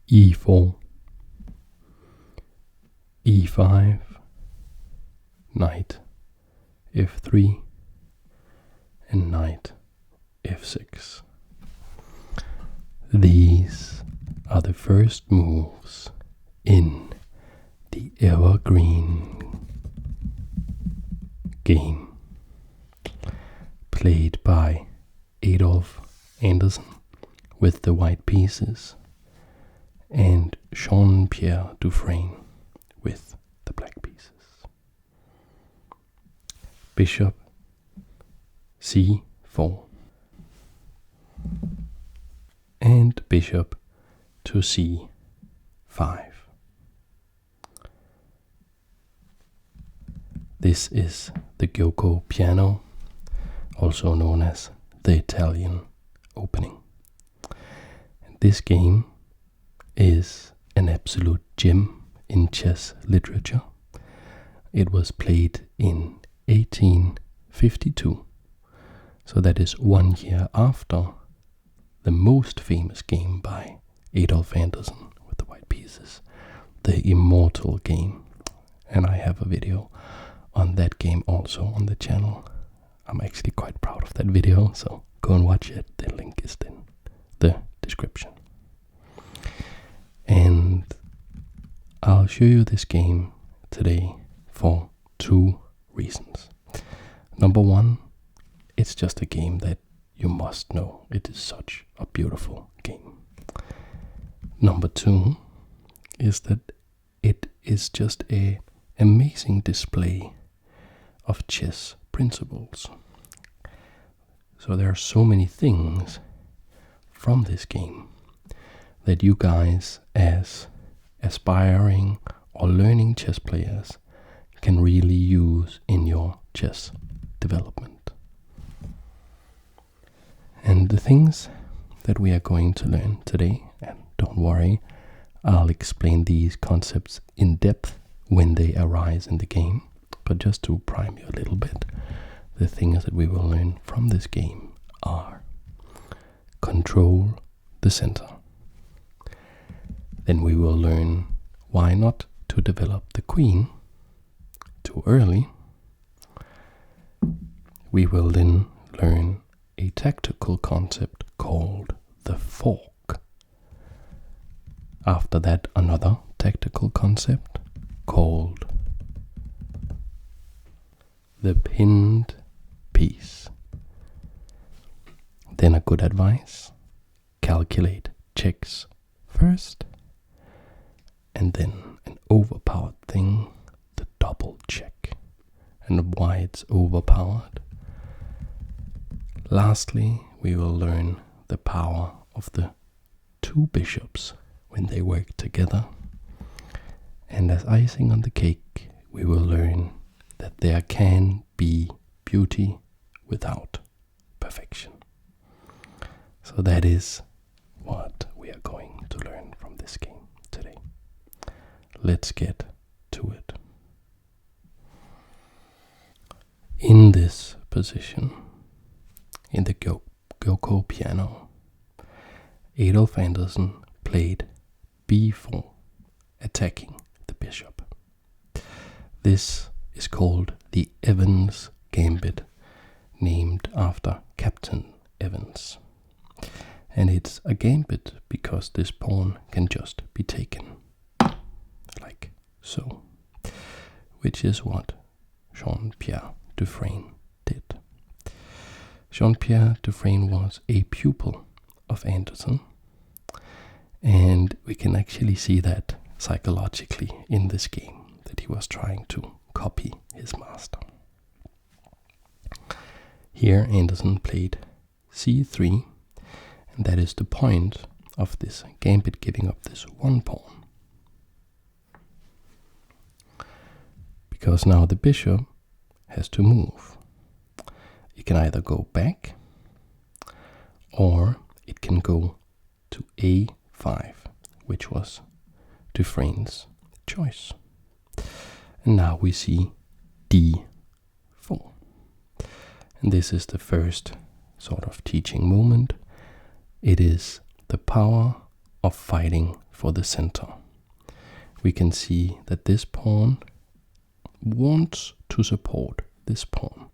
e4, e5, knight f3, and knight f6. These are the first moves in the Evergreen game, played by Adolf Anderssen with the white pieces and Jean-Pierre Dufresne with the black pieces. Bishop c4 and bishop to c5. This is the Giuoco piano, also known as the Italian opening. This game is an absolute gem in chess literature. It was played in 1852, so that is 1 year after the most famous game by Adolf Anderssen with the white pieces, the Immortal game. And I have a video on that game also on the channel. I'm actually quite proud of that video, so go and watch it. The link is in the description. And I'll show you this game today for 2 reasons. Number 1, it's just a game that you must know. It is such a beautiful game. Number 2 is that it is just an amazing display of chess principles. So there are so many things from this game that you guys, as aspiring or learning chess players, can really use in your chess development. And the things that we are going to learn today, and don't worry, I'll explain these concepts in depth when they arise in the game, but just to prime you a little bit, the things that we will learn from this game are: control the center. Then we will learn why not to develop the queen too early. We will then learn a tactical concept called the fork. After that, another tactical concept called the pinned piece. Then a good advice: calculate checks first, and then an overpowered thing, the double check, and why it's overpowered. Lastly, we will learn the power of the 2 bishops when they work together. And as icing on the cake, we will learn that there can be beauty without perfection. So that is what we are going to learn from this game today. Let's get to it. In this position, in the Giuoco piano, Adolf Anderssen played b4, attacking the bishop. This is called the Evans Gambit, named after Captain Evans. And it's a gambit because this pawn can just be taken, like so, which is what Jean-Pierre Dufresne did. Jean-Pierre Dufresne was a pupil of Anderssen, and we can actually see that psychologically in this game, that he was trying to copy his master. Here Anderssen played c3, and that is the point of this gambit, giving up this 1 pawn. Because now the bishop has to move. It can either go back, or it can go to a5, which was Dufresne's choice. And now we see d4. And this is the first sort of teaching moment. It is the power of fighting for the center. We can see that this pawn wants to support this pawn.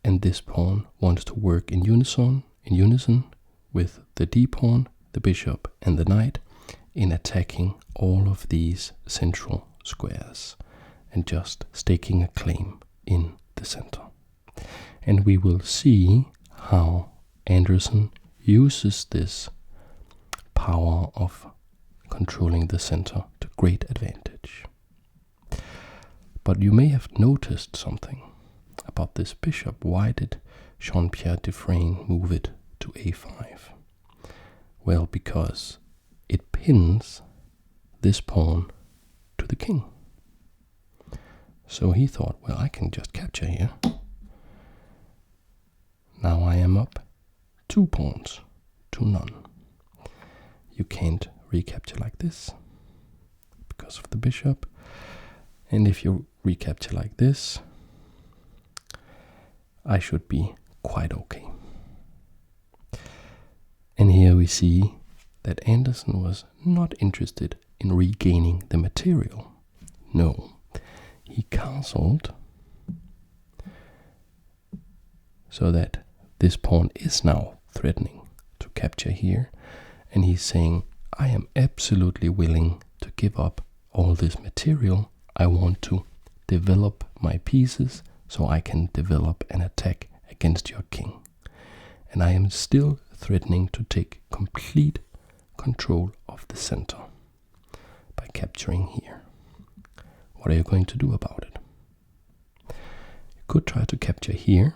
And this pawn wants to work in unison with the d pawn, the bishop, and the knight in attacking all of these central squares and just staking a claim in the center. And we will see how Anderssen uses this power of controlling the center to great advantage. But you may have noticed something about this bishop. Why did Jean-Pierre Dufresne move it to a5? Well, because it pins this pawn to the king. So he thought, well, I can just capture here. Now I am up 2 pawns to none. You can't recapture like this because of the bishop. And if you recapture like this, I should be quite okay. And here we see that Anderssen was not interested in regaining the material. No, he castled so that this pawn is now threatening to capture here. And he's saying, I am absolutely willing to give up all this material. I want to develop my pieces so I can develop an attack against your king. And I am still threatening to take complete control of the center by capturing here. What are you going to do about it? You could try to capture here.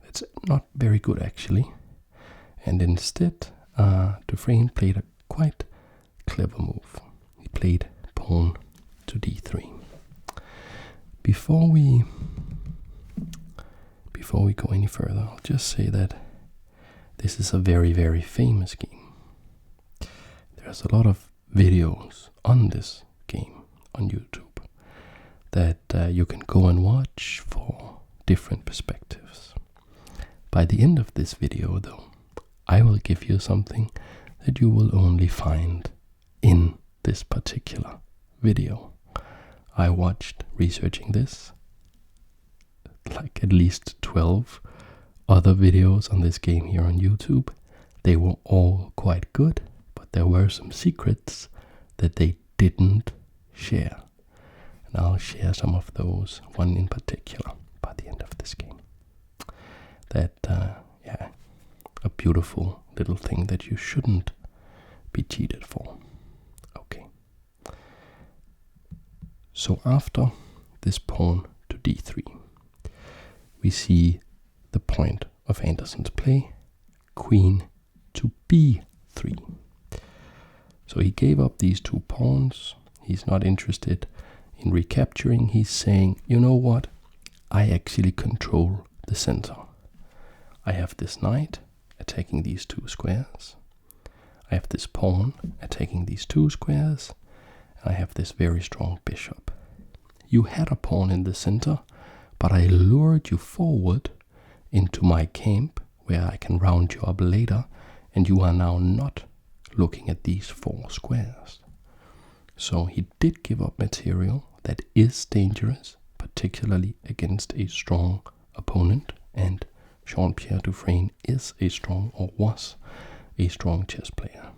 That's not very good actually. And instead, Dufresne played a quite clever move. He played pawn to d3. Before we go any further, I'll just say that this is a very, very famous game. There's a lot of videos on this game on YouTube that you can go and watch for different perspectives. By the end of this video, though, I will give you something that you will only find in this particular video. I watched, researching this, like at least 12 other videos on this game here on YouTube. They were all quite good, but there were some secrets that they didn't share. And I'll share some of those, one in particular, by the end of this game. That, a beautiful little thing that you shouldn't be cheated for. Okay. So after this pawn to d3, we see the point of Anderssen's play, queen to b3. So he gave up these 2 pawns. He's not interested in recapturing. He's saying, you know what? I actually control the center. I have this knight attacking these 2 squares. I have this pawn attacking these 2 squares. And I have this very strong bishop. You had a pawn in the center, but I lured you forward into my camp where I can round you up later, and you are now not looking at these 4 squares. So he did give up material that is dangerous, particularly against a strong opponent, and Jean-Pierre Dufresne is a strong, or was a strong chess player.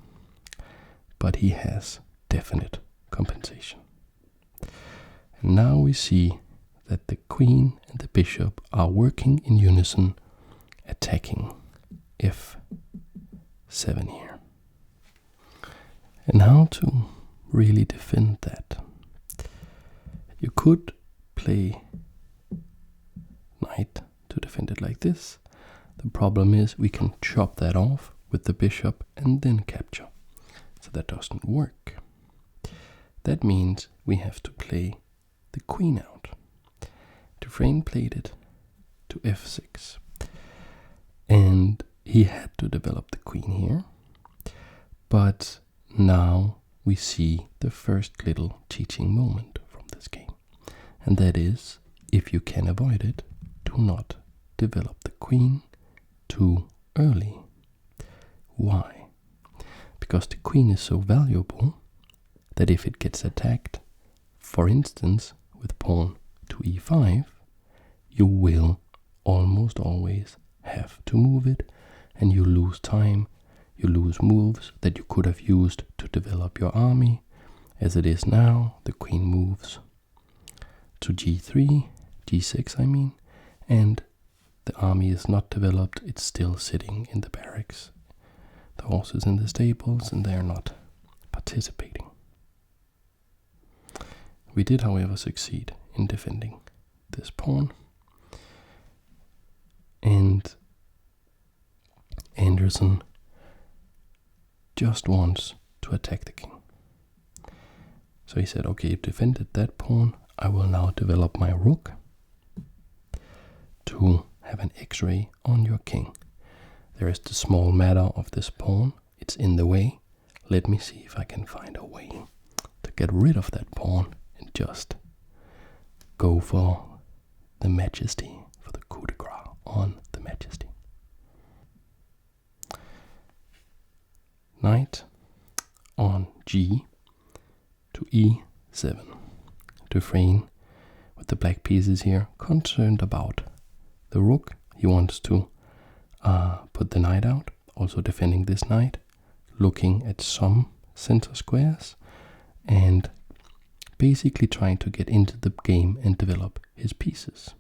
But he has definite compensation. And now we see that the queen and the bishop are working in unison, attacking f7 here. And how to really defend that? You could play knight to defend it like this. The problem is we can chop that off with the bishop and then capture. So that doesn't work. That means we have to play the queen out. Dufresne played it to f6. And he had to develop the queen here. But now we see the first little teaching moment from this game. And that is, if you can avoid it, do not develop the queen too early. Why? because the queen is so valuable that if it gets attacked, for instance, with pawn to e5, you will almost always have to move it, and you lose time, you lose moves that you could have used to develop your army. As it is now, the queen moves to g3, g6 I mean, and the army is not developed, it's still sitting in the barracks. The horses in the stables, and they're not participating. We did, however, succeed in defending this pawn. And Anderssen just wants to attack the king. So he said, okay, you've defended that pawn, I will now develop my rook to have an x-ray on your king. There is the small matter of this pawn, it's in the way. Let me see if I can find a way to get rid of that pawn and just go for the majesty, for the coup de grace on the majesty. Knight on g to e7. Dufresne, with the black pieces here, concerned about the rook. He wants to put the knight out, also defending this knight, looking at some center squares, and basically trying to get into the game and develop his pieces.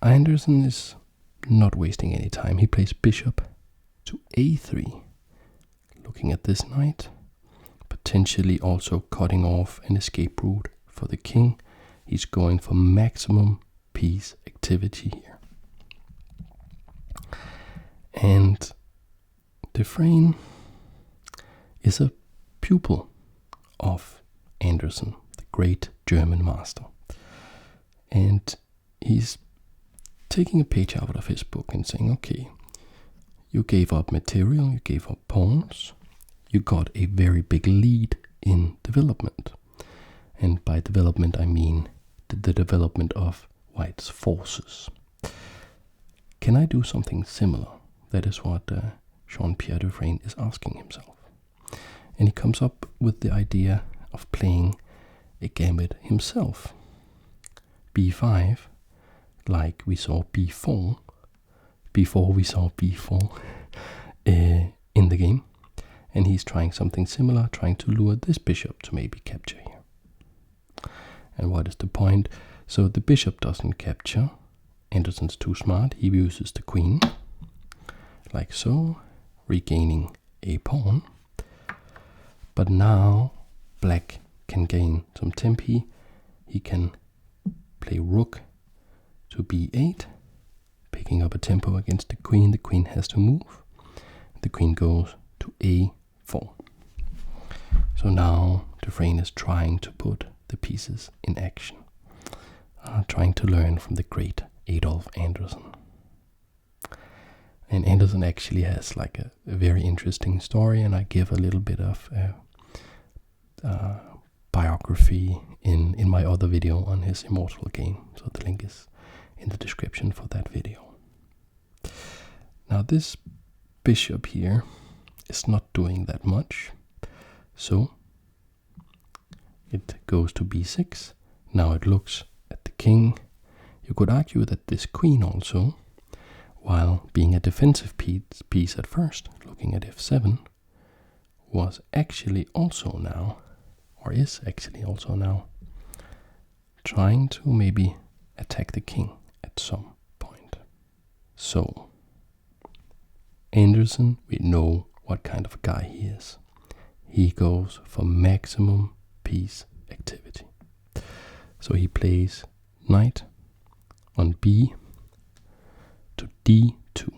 Anderssen is not wasting any time. He plays bishop to a3, looking at this knight, potentially also cutting off an escape route for the king. He's going for maximum piece activity here. And Dufresne is a pupil of Anderssen, the great German master. And he's taking a page out of his book and saying, okay, you gave up material, you gave up pawns, you got a very big lead in development. And by development I mean the development of White's forces. Can I do something similar? That is what Jean-Pierre Dufresne is asking himself. And he comes up with the idea of playing a gambit himself. b5, like we saw b4, before we saw b4 in the game. And he's trying something similar, trying to lure this bishop to maybe capture here. And what is the point? So the bishop doesn't capture. Anderssen's too smart. He uses the queen, like so, regaining a pawn. But now black can gain some tempi. He can play rook to b8, picking up a tempo against the queen. The queen has to move. The queen goes to a4. So now Dufresne is trying to put the pieces in action, trying to learn from the great Adolf Anderssen. And Anderssen actually has like a very interesting story, and I give a little bit of biography in my other video on his Immortal game. So the link is in the description for that video. Now this bishop here is not doing that much, so it goes to b6. Now it looks at the king. You could argue that this queen also, while being a defensive piece at first, looking at f7, was actually also now, or is actually also now, trying to maybe attack the king at some point. So Anderssen, we know what kind of a guy he is. He goes for maximum piece activity. So he plays knight on b to d2.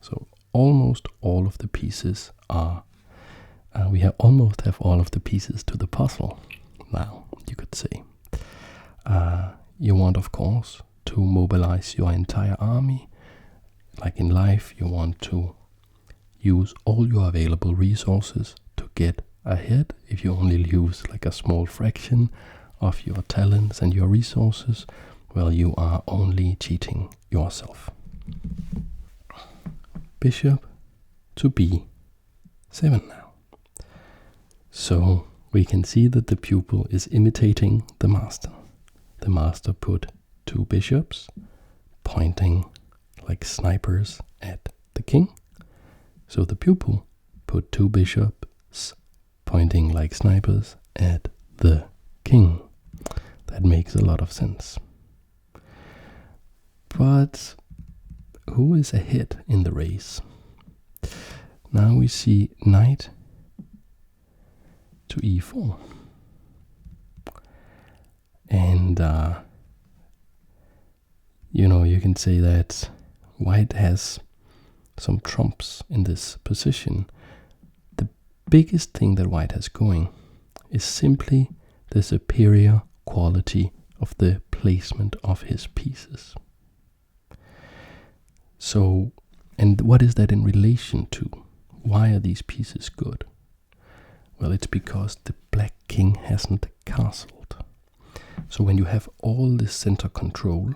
So almost all of the pieces are, we almost have all of the pieces to the puzzle now, you could say. You want, of course, to mobilize your entire army. Like in life, you want to use all your available resources to get ahead. If you only use like a small fraction of your talents and your resources, well, you are only cheating yourself. bishop to b7 now. So we can see that the pupil is imitating the master. The master put 2 bishops pointing like snipers at the king. So the pupil put 2 bishops pointing like snipers at the king. That makes a lot of sense. But who is ahead in the race? Now we see knight to e4. And, you can say that white has some trumps in this position. The biggest thing that white has going is simply the superior quality of the placement of his pieces. So, and what is that in relation to? Why are these pieces good? Well, it's because the black king hasn't castled. So when you have all this center control,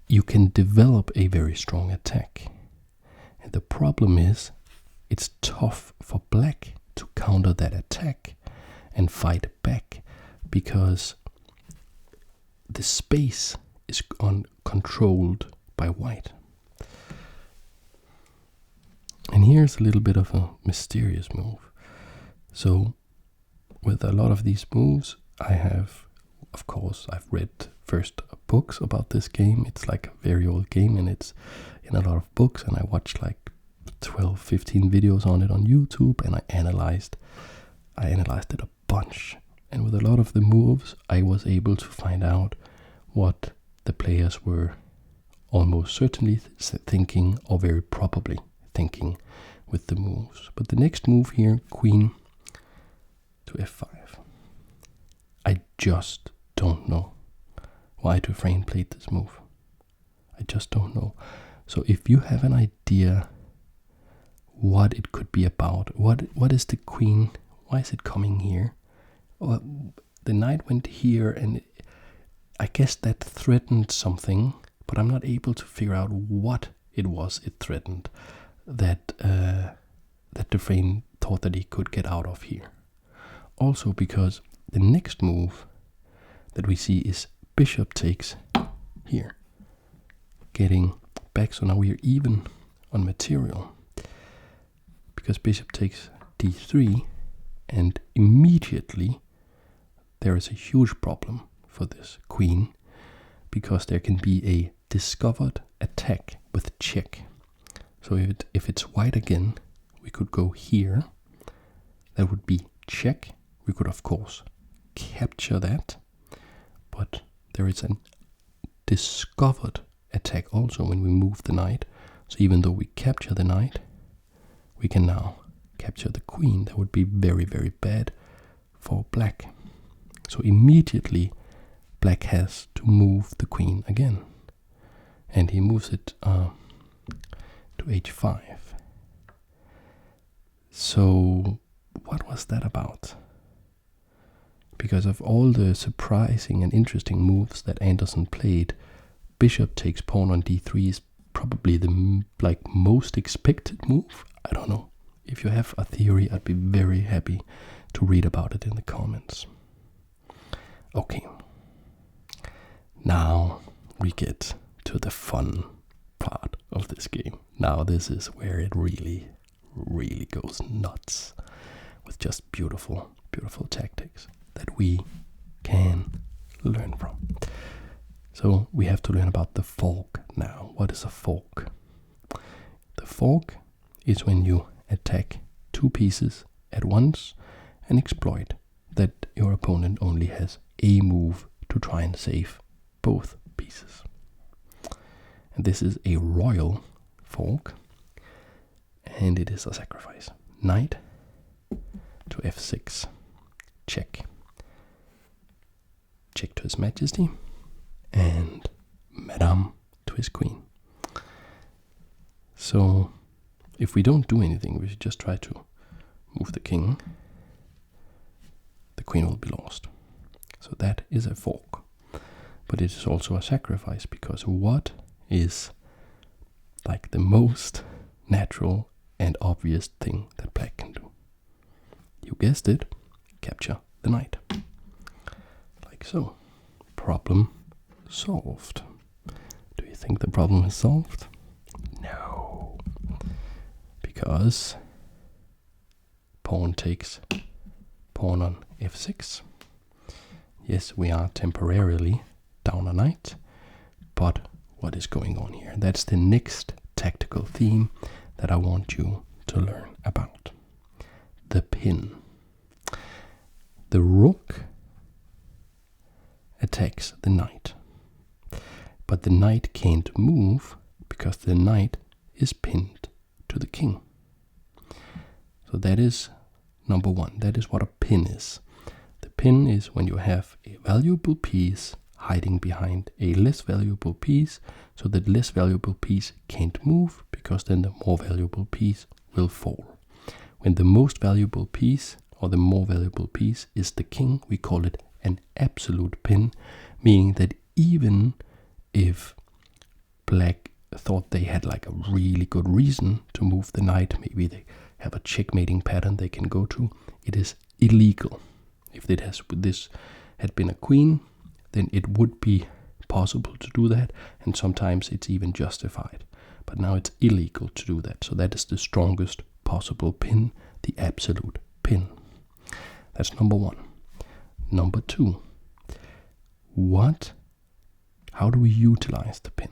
you can develop a very strong attack. And the problem is, it's tough for black to counter that attack and fight back, because the space is controlled by white. And here's a little bit of a mysterious move. So with a lot of these moves, I've read first books about this game. It's like a very old game, and it's in a lot of books, and I watched like 12-15 videos on it on YouTube, and I analyzed it a bunch. And with a lot of the moves, I was able to find out what the players were almost certainly thinking, or very probably thinking with the moves. But the next move here, queen to f5. I just don't know why Dufresne played this move. I just don't know. So if you have an idea what it could be about, what is the queen, why is it coming here? Well, the knight went here, and I guess that threatened something, but I'm not able to figure out what it was it threatened that Dufresne thought that he could get out of here. Also because the next move that we see is bishop takes here, getting back. So now we are even on material, because bishop takes d3, and immediately there is a huge problem for this queen, because there can be a discovered attack with check. So if it's white again, we could go here. That would be check. We could of course capture that, but there is a discovered attack also when we move the knight. So even though we capture the knight, we can now capture the queen. That would be very, very bad for black. So immediately black has to move the queen again, and he moves it to h5. So what was that about? Because of all the surprising and interesting moves that Anderssen played, bishop takes pawn on d3 is probably the most expected move. I don't know. If you have a theory, I'd be very happy to read about it in the comments. Okay. Now we get to the fun part of this game. Now this is where it really, really goes nuts, with just beautiful, beautiful tactics that we can learn from. So we have to learn about the fork now. What is a fork? The fork is when you attack 2 pieces at once and exploit that your opponent only has a move to try and save both pieces. And this is a royal fork, and it is a sacrifice. Knight to f6, check. Check to His Majesty, and Madame to his queen. So if we don't do anything, we should just try to move the king. The queen will be lost. So that is a fork. But it is also a sacrifice, because what is like the most natural and obvious thing that black can do. You guessed it, capture the knight. Like so. Problem solved. Do you think the problem is solved? No. Because pawn takes pawn on f6. Yes, we are temporarily down a knight, but what is going on here? That's the next tactical theme that I want you to learn about. The pin. The rook attacks the knight, but the knight can't move because the knight is pinned to the king. So that is number one. That is what a pin is. The pin is when you have a valuable piece hiding behind a less valuable piece, so that less valuable piece can't move, because then the more valuable piece will fall. When the most valuable piece, or the more valuable piece, is the king, we call it an absolute pin, meaning that even if black thought they had like a really good reason to move the knight, maybe they have a checkmating pattern they can go to, it is illegal. If this had been a queen, then it would be possible to do that, and sometimes it's even justified. But now it's illegal to do that, so that is the strongest possible pin, the absolute pin. That's number one. Number two, how do we utilize the pin?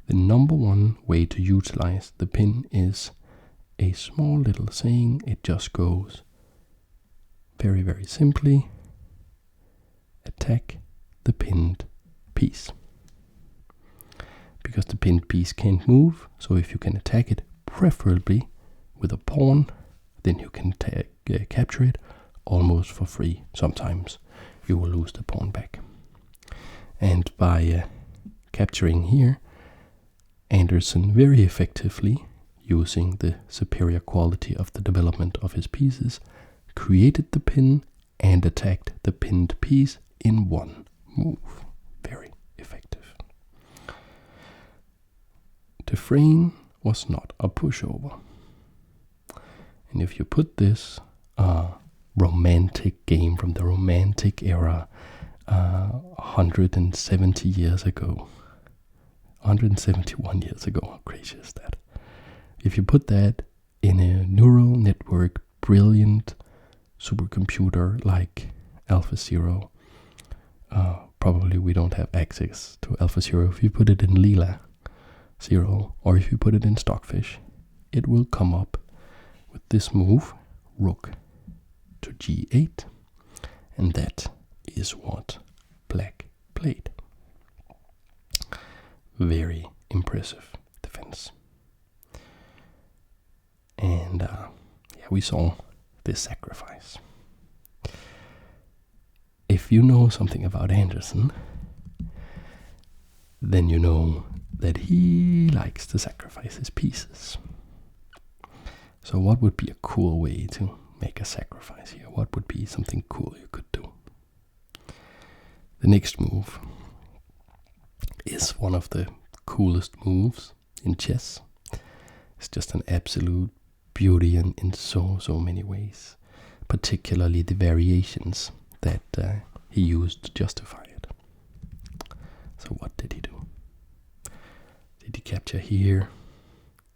The number one way to utilize the pin is a small little saying. It just goes very, very simply: attack the pinned piece. Because the pinned piece can't move, so if you can attack it, preferably with a pawn, then you can capture it almost for free. Sometimes you will lose the pawn back. And by capturing here, Anderssen very effectively, using the superior quality of the development of his pieces, created the pin and attacked the pinned piece in one move. Very effective. Dufresne was not a pushover. And if you put this romantic game from the Romantic era 170 years ago, 171 years ago, how crazy is that? If you put that in a neural network, brilliant supercomputer like AlphaZero, probably we don't have access to AlphaZero. If you put it in Lila 0, or if you put it in Stockfish, it will come up with this move, rook to g8, and that is what black played. Very impressive defense. And we saw this sacrifice. If you know something about Anderssen, then you know that he likes to sacrifice his pieces. So what would be a cool way to make a sacrifice here? What would be something cool you could do? The next move is one of the coolest moves in chess. It's just an absolute beauty in so many ways, particularly the variations that he used to justify it. So what did he do? Did he capture here?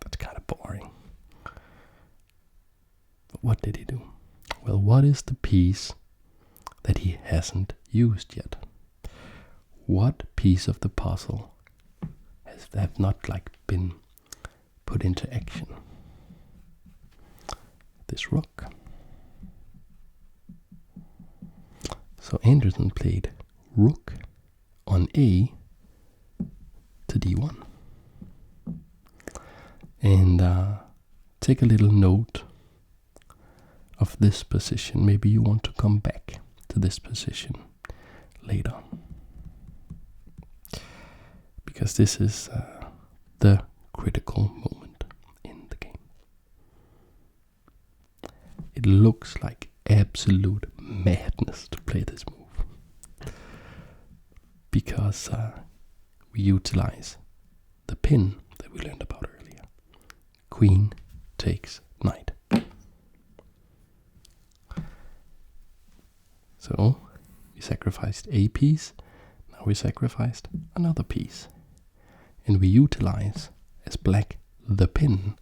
That's kind of boring. But what did he do? Well, what is the piece that he hasn't used yet? What piece of the puzzle have not been put into action? This rook. So Anderssen played rook on A to D1. And take a little note of this position. Maybe you want to come back to this position later, because this is the critical moment in the game. It looks like absolute madness to play this move, because we utilize the pin that we learned about earlier. Queen takes knight. So we sacrificed a piece, now we sacrificed another piece. And we utilize as black the pin.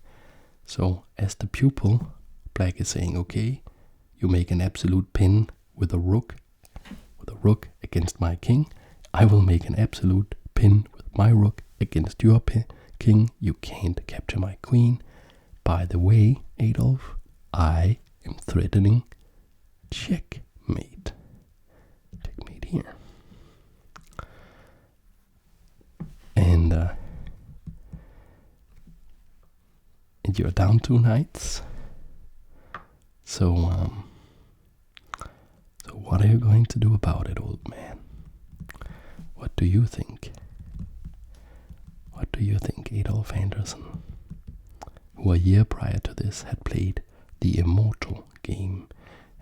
So as the pupil, black is saying, okay, you make an absolute pin with a rook against my king. I will make an absolute pin with my rook against your king. You can't capture my queen. By the way, Adolf, I am threatening checkmate. Checkmate here. And you're down 2 knights. So what are you going to do about it, old man? What do you think? What do you think, Adolf Anderssen, who a year prior to this had played the Immortal game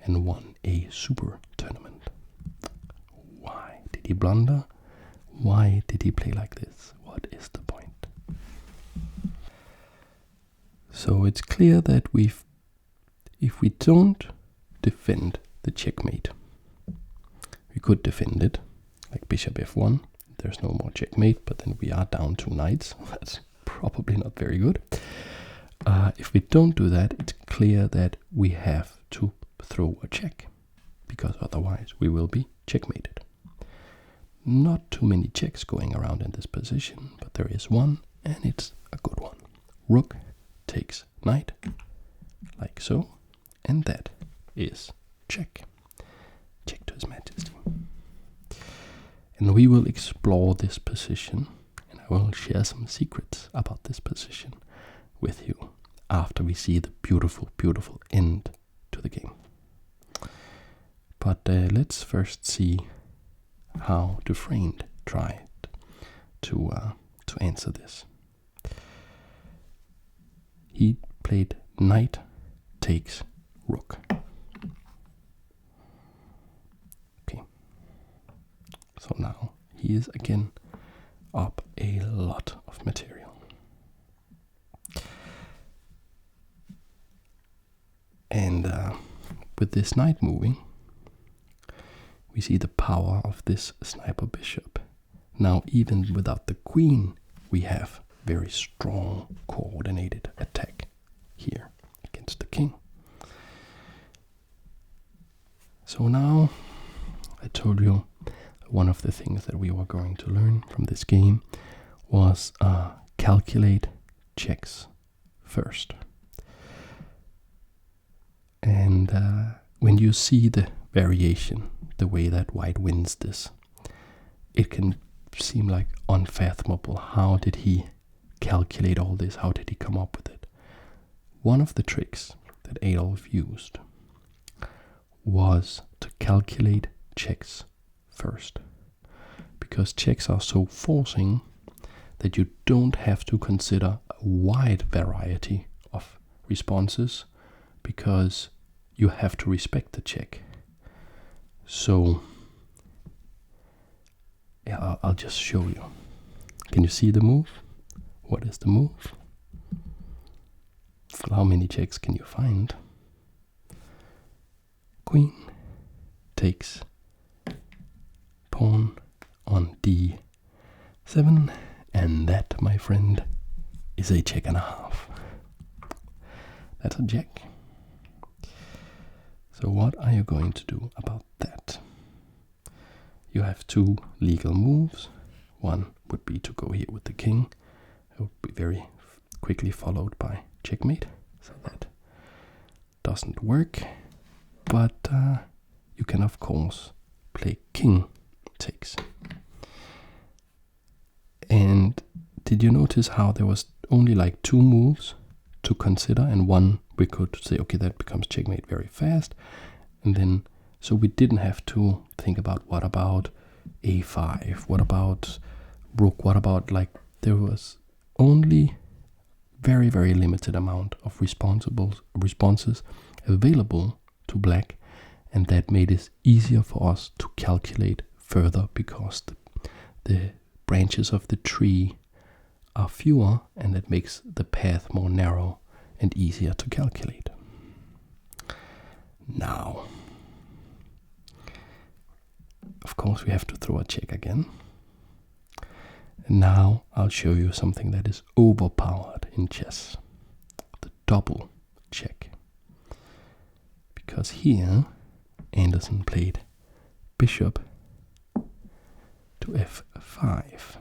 and won a super tournament? Why did he blunder? Why did he play like this? What is the point? So it's clear that if we don't defend the checkmate, we could defend it, like bishop f1, there's no more checkmate, but then we are down 2 knights. That's probably not very good. If we don't do that, it's clear that we have to throw a check, because otherwise we will be checkmated. Not too many checks going around in this position, but there is one, and it's a good one. Rook takes knight, like so, and that is check. Check to His Majesty. And we will explore this position, and I will share some secrets about this position with you after we see the beautiful, beautiful end to the game. But let's first see how Dufresne tried to answer this. He played knight takes rook. Okay. So now he is again up a lot of material. And with this knight moving, we see the power of this sniper bishop. Now even without the queen, we have very strong coordinated attack here against the king. So now, I told you one of the things that we were going to learn from this game was calculate checks first. And when you see the variation, the way that white wins this, it can seem like unfathomable. How did he calculate all this? How did he come up with it? One of the tricks that Adolf used was to calculate checks first, because checks are so forcing that you don't have to consider a wide variety of responses, because you have to respect the check. So yeah, I'll just show you. Can you see the move? What is the move? Well, how many checks can you find? Queen takes pawn on d7, and that, my friend, is a check and a half. That's a check. So what are you going to do about that? You have 2 legal moves. One would be to go here with the king. It would be very quickly followed by checkmate. So that doesn't work. But you can, of course, play king takes. And did you notice how there was only like 2 moves to consider, and one we could say, okay, that becomes checkmate very fast. And then, so we didn't have to think about what about a5, what about rook, what about, like, there was only very, very limited amount of responses available to black, and that made it easier for us to calculate further, because the branches of the tree are fewer, and that makes the path more narrow and easier to calculate. Now, of course, we have to throw a check again. And now I'll show you something that is overpowered in chess. The double check. Because here, Anderssen played bishop to f5.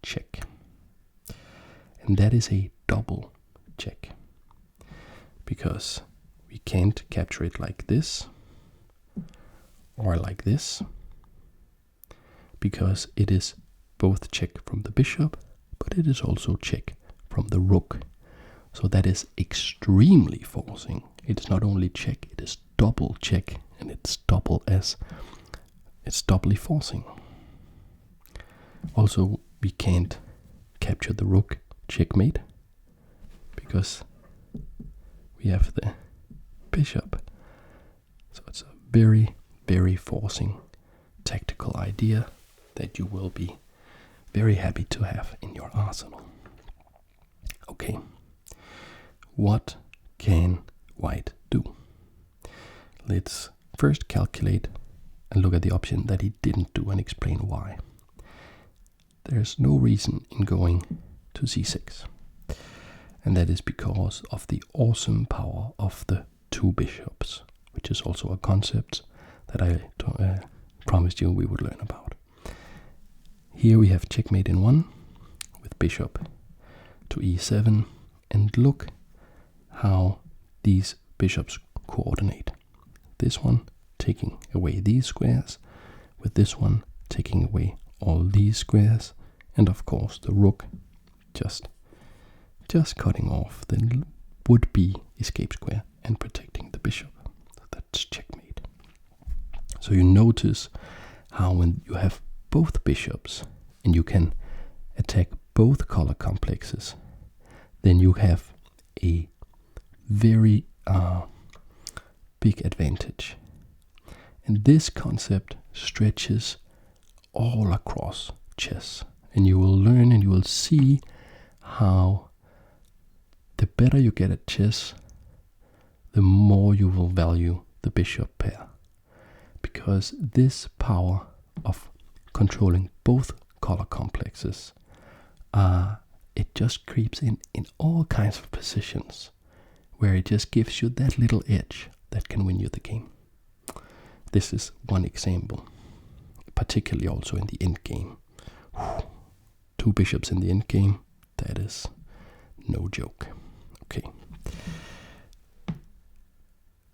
Check. And that is a double check. Because we can't capture it like this or like this, because it is both check from the bishop, but it is also check from the rook. So that is extremely forcing. It's not only check, it is double check, and it's doubly forcing. Also, we can't capture the rook checkmate, because we have the bishop. So it's a very, very forcing tactical idea that you will be very happy to have in your arsenal. Okay, what can white do? Let's first calculate and look at the option that he didn't do and explain why. There's no reason in going to c6, and that is because of the awesome power of the two bishops, which is also a concept that I promised you we would learn about. Here we have checkmate in 1 with bishop to e7, and look how these bishops coordinate. This one taking away these squares, with this one taking away all these squares, and of course the rook just cutting off the would-be escape square and protecting the bishop. So that's checkmate. So you notice how when you have both bishops and you can attack both color complexes, then you have a very big advantage. And this concept stretches all across chess, and you will learn and you will see how the better you get at chess, the more you will value the bishop pair, because this power of controlling both color complexes, it just creeps in all kinds of positions where it just gives you that little edge that can win you the game. This is one example, particularly also in the end game. Two bishops in the end game, that is no joke. Okay.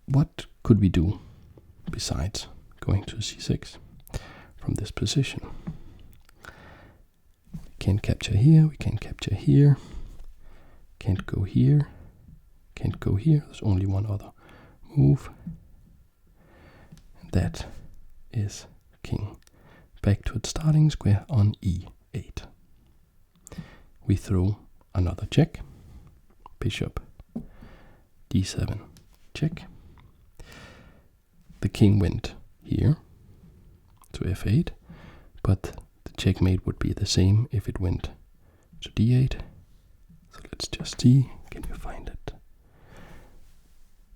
What could we do besides going to c6 from this position? We can't capture here, we can't capture here, can't go here, can't go here. There's only one other move. And that is king back to its starting square on e8. We throw another check, bishop d7 check. The king went here to f8, but the checkmate would be the same if it went to d8. So let's just see, can you find it?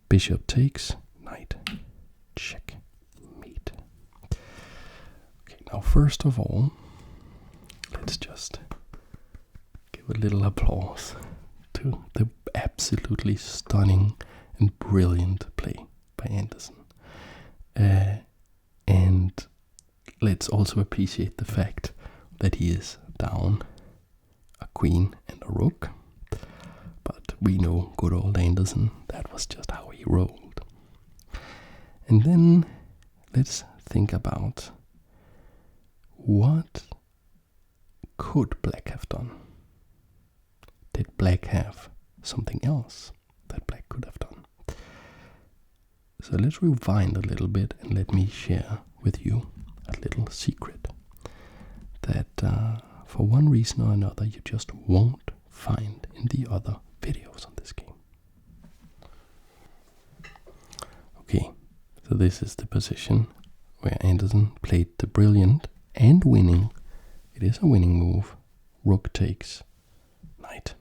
Bishop takes, knight, checkmate. Okay, now first of all, let's just give a little applause to the absolutely stunning and brilliant play by Anderssen. And let's also appreciate the fact that he is down a queen and a rook. But we know good old Anderssen, that was just how he rolled. And then let's think about what could black have done? Did black have something else that black could have done? So let's rewind a little bit and let me share with you a little secret that for one reason or another you just won't find in the other videos on this game. Okay, so this is the position where Anderssen played the brilliant and winning, it is a winning move, rook takes knight.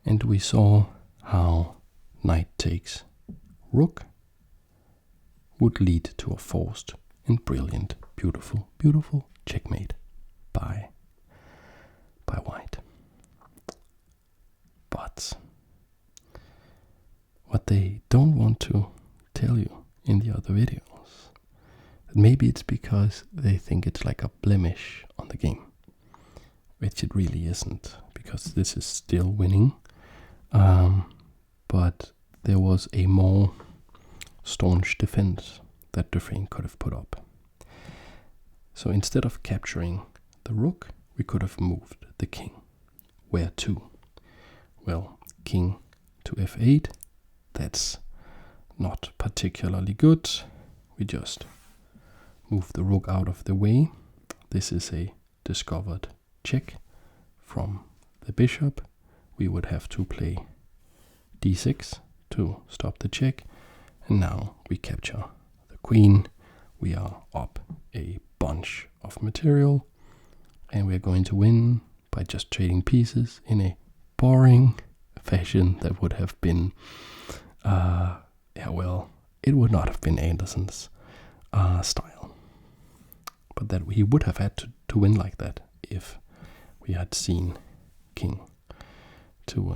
And we saw how knight takes rook would lead to a forced and brilliant, beautiful, beautiful checkmate by white. But what they don't want to tell you in the other videos, maybe it's because they think it's like a blemish on the game, which it really isn't, because this is still winning. But there was a more staunch defense that Dufresne could have put up. So instead of capturing the rook, we could have moved the king. Where to? Well, king to f8, that's not particularly good. We just move the rook out of the way. This is a discovered check from the bishop. We would have to play d6 to stop the check. And now we capture the queen. We are up a bunch of material. And we're going to win by just trading pieces in a boring fashion that would have been, it would not have been Anderssen's style. But that he would have had to win like that if we had seen king to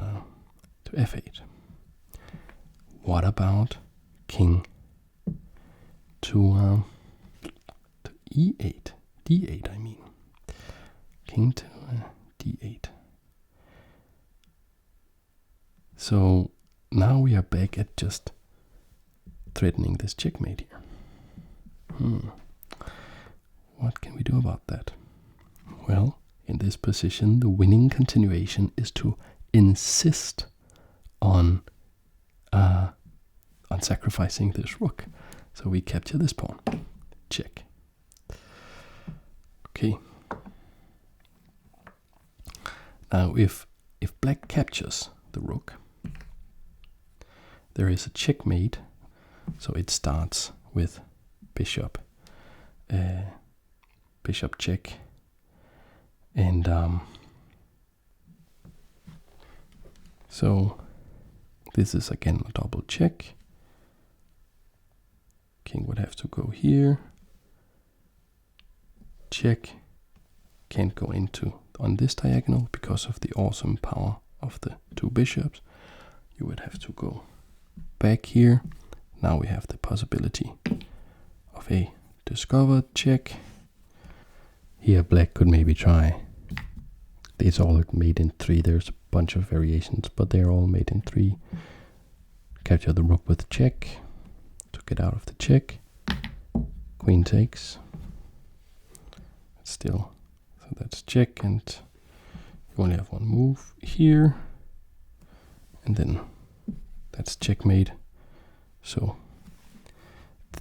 f8. What about king to e8? d8, I mean. King to d8. So now we are back at just threatening this checkmate here. What can we do about that? Well, in this position, the winning continuation is to insist on sacrificing this rook. So we capture this pawn. Check. Okay. Now, if black captures the rook, there is a checkmate. So it starts with bishop check, and so this is again a double check. King would have to go here. Check. Can't go into on this diagonal because of the awesome power of the two bishops. You would have to go back here. Now we have the possibility of a discovered check. Here black could maybe try. It's all made in 3. There's a bunch of variations, but they're all made in 3. Capture the rook with check. Took it out of the check. Queen takes. Still, so that's check, and you only have one move here, and then that's checkmate. So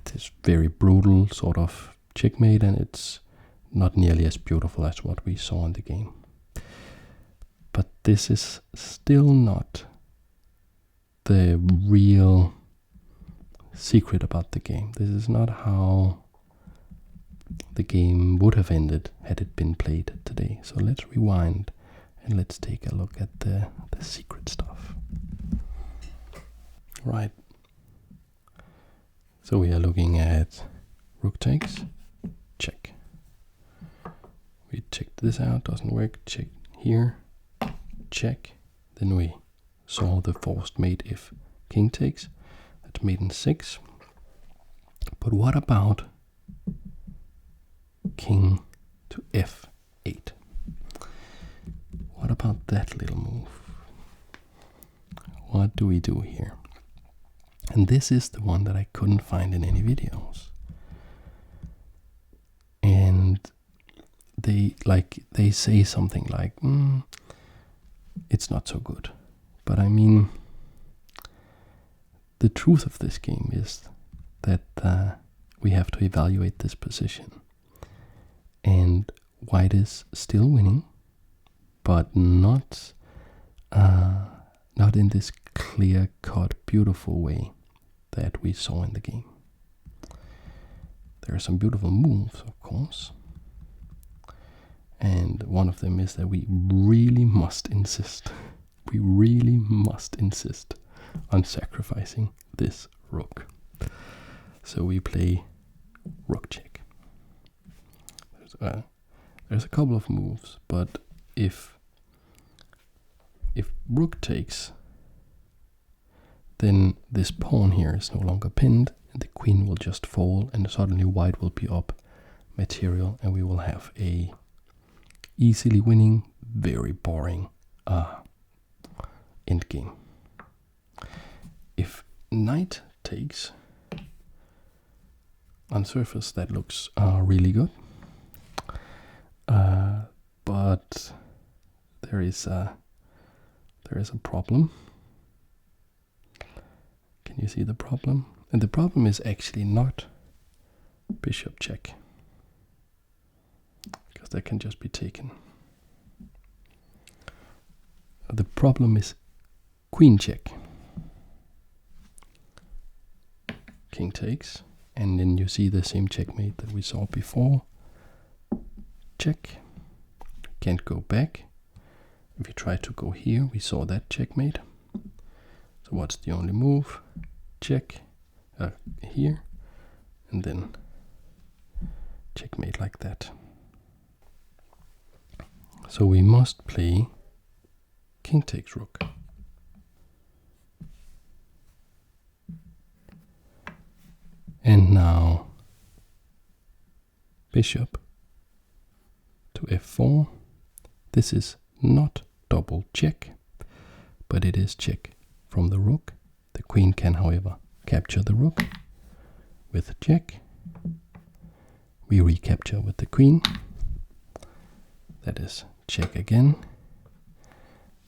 this very brutal sort of checkmate, and it's not nearly as beautiful as what we saw in the game. But this is still not the real secret about the game. This is not how the game would have ended had it been played today. So let's rewind and let's take a look at the secret stuff. Right. So we are looking at rook takes, check. We checked this out, doesn't work, check here, check. Then we saw the forced mate if king takes. That's mate in 6. But what about king to f8? What about that little move? What do we do here? And this is the one that I couldn't find in any videos. And they say something like, it's not so good. But I mean, the truth of this game is that we have to evaluate this position. And white is still winning, but not in this clear-cut, beautiful way that we saw in the game. There are some beautiful moves, of course. And one of them is that we really must insist. We really must insist on sacrificing this rook. So we play rook check. There's a couple of moves, but if rook takes, then this pawn here is no longer pinned, and the queen will just fall, and suddenly white will be up material, and we will have a easily winning, very boring endgame. If knight takes, on surface that looks really good, but there is a problem. Can you see the problem? And the problem is actually not bishop check, because that can just be taken. The problem is queen check. King takes, and then you see the same checkmate that we saw before. Check. Can't go back. If you try to go here, we saw that checkmate. So what's the only move? Check here, and then checkmate like that. So we must play king takes rook. And now bishop to f4. This is not double check, but it is check from the rook. The queen can, however, capture the rook with check. We recapture with the queen. That is check again.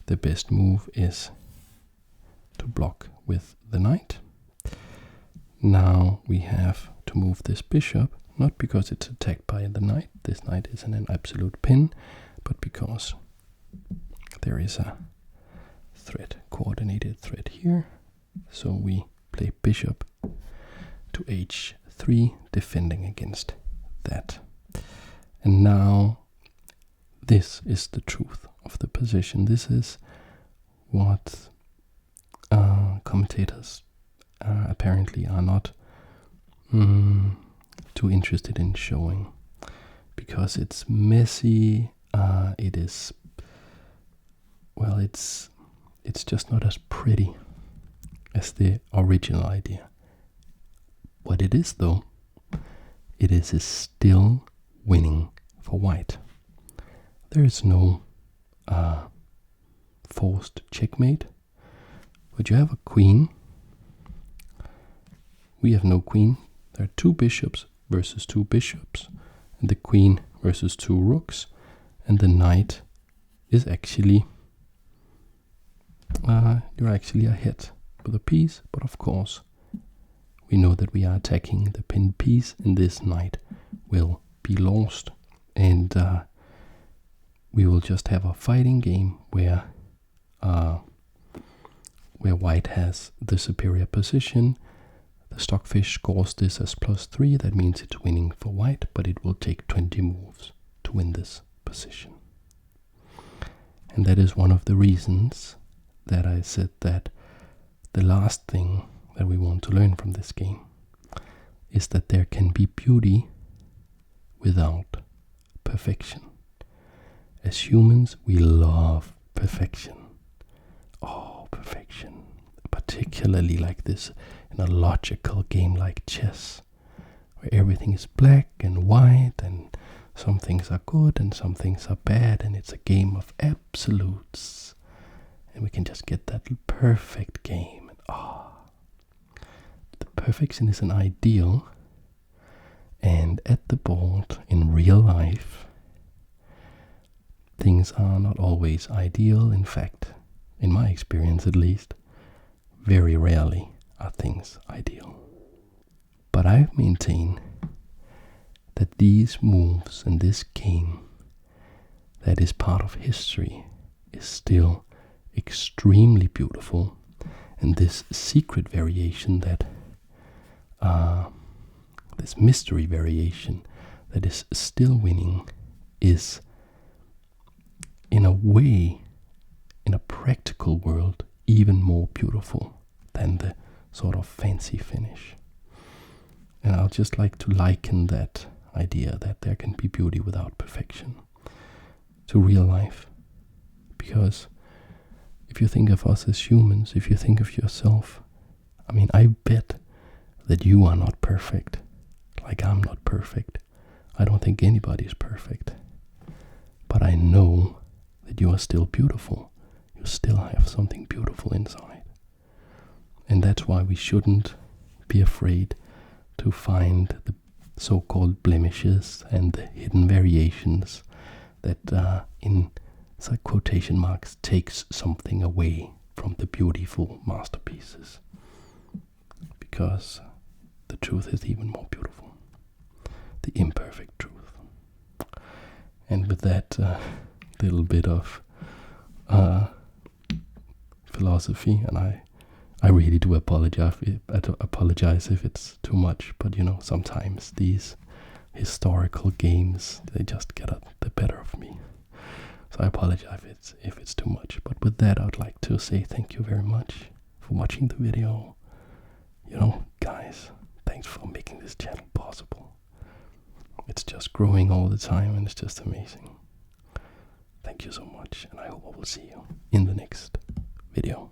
The best move is to block with the knight. Now we have to move this bishop, not because it's attacked by the knight. This knight is in an absolute pin, but because there is a threat, coordinated threat here. So we play bishop to h3, defending against that. And now this is the truth of the position. This is what commentators apparently are not too interested in showing, because it's messy. It is, well, it's just not as pretty as the original idea. What it is, though, it is still winning for white. There is no forced checkmate, but you have a queen. We have no queen. There are two bishops versus two bishops, and the queen versus two rooks, and the knight is actually you're actually ahead with a piece, but of course we know that we are attacking the pinned piece, and this knight will be lost, and we will just have a fighting game where white has the superior position. The stockfish scores this as +3. That means it's winning for white, but it will take 20 moves to win this position. And that is one of the reasons that I said that the last thing that we want to learn from this game is that there can be beauty without perfection. As humans, we love perfection. Oh, perfection. Particularly like this in a logical game like chess, where everything is black and white, and some things are good and some things are bad, and it's a game of absolutes. And we can just get that perfect game. And the perfection is an ideal, and at the board, in real life, things are not always ideal. In fact, in my experience at least, very rarely are things ideal. But I maintain that these moves and this game that is part of history is still extremely beautiful, and this secret variation, that this mystery variation that is still winning, is in a way, in a practical world, even more beautiful than the sort of fancy finish. And I'll just like to liken that idea that there can be beauty without perfection to real life. Because if you think of us as humans, if you think of yourself, I mean, I bet that you are not perfect, like I'm not perfect. I don't think anybody is perfect. But I know that you are still beautiful. You still have something beautiful inside. And that's why we shouldn't be afraid to find the so-called blemishes and the hidden variations that in quotation marks takes something away from the beautiful masterpieces. Because the truth is even more beautiful. The imperfect truth. And with that little bit of philosophy, and I really do apologize if it's too much, but you know, sometimes these historical games, they just get the better of me. So I apologize if it's too much. But with that, I'd like to say thank you very much for watching the video. You know, guys, thanks for making this channel possible. It's just growing all the time, and it's just amazing. Thank you so much, and I hope I will see you in the next video.